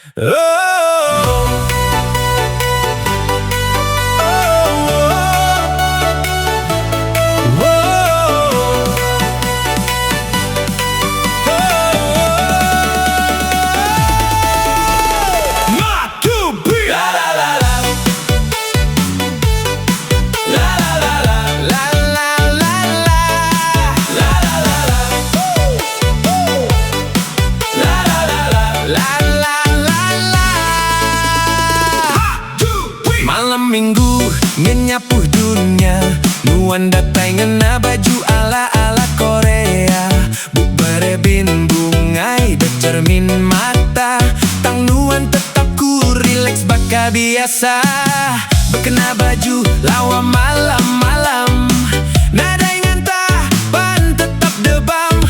Oh, malam minggu ngenyapuh dunia, nuan datai ngena baju ala-ala Korea, buberebin bungai bercermin mata, tang nuan tetap ku relax baka biasa, berkena baju lawa malam-malam, nada ngantah ban tetap debam,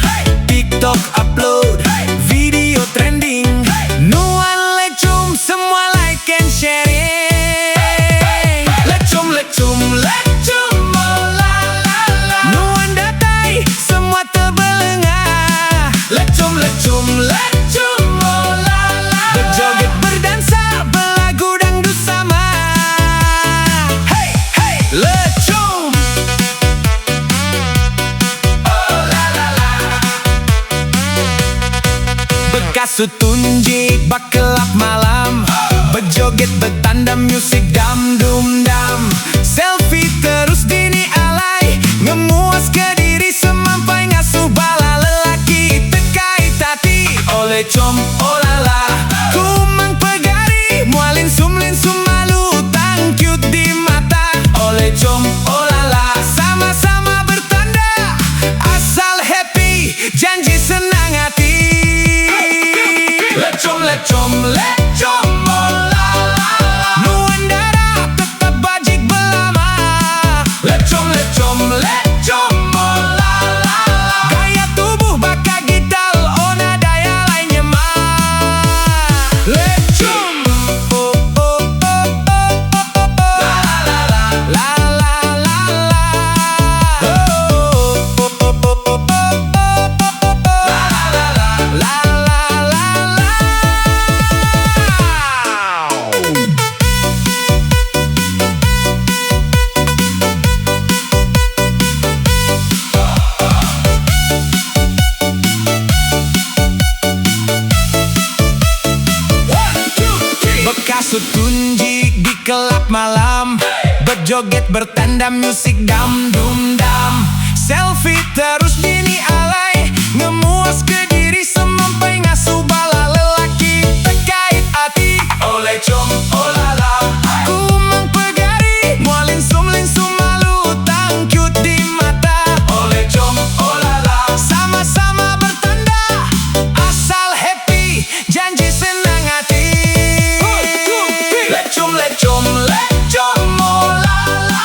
TikTok upload video trending, nuan lecum semua like and sharing. Berjoget berdansa belagu dangdut sama. Hey hey lecum. Oh la la la. Bekasut tunjik bakelap malam, berjoget bertanda musik dam dum dam, selfie terus dini alay, ngemuas ke diri semampai ngasuh bala lelaki terkait hati. Oleh com olala, ku mang pegari mualin sumlin sumalu tang cute di mata. Oleh com olala, sama-sama bertanda asal happy, janji senang hati. Lecom lecom lecom olala, nuan darah tetap bajik belama. Lecom lecom lecom olala, gaya tubuh baka gital ona daya lainnya mah. Lecom oh oh oh oh la la la la la la la oh oh oh oh oh la la la la la la la. Bekasut tunjik di kelap malam, berjoget bertanda musik dam dum dam, selfie terus dini alay, ngemuas ke diri semampai ngasuh bala lelaki terkait hati. Oleh com olala, ku mang pegari mualin sumlin sumalu tang cute di mata. Oleh com olala, sama-sama bertanda asal happy, janji senang hati. Lecum lecum lecum olala,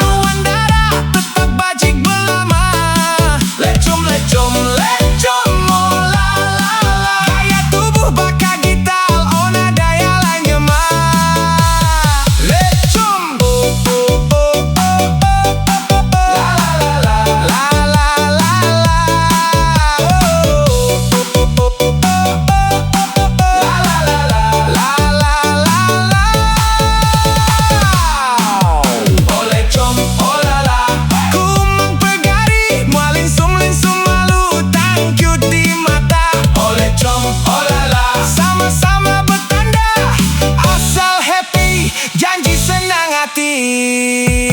nuan darah tetap bajik belama. Lecum lecum lecum olala, gaya tubuh baka gital ona daya lainnya mah. Lecum oh oh oh oh oh la la la la la la la oh oh oh oh oh la la la la la la la. Oleh com olala, ku mang pegari mualin sumlin sumalu tang cute di mata. Oleh com olala, sama-sama bertanda asal happy, janji senang hati.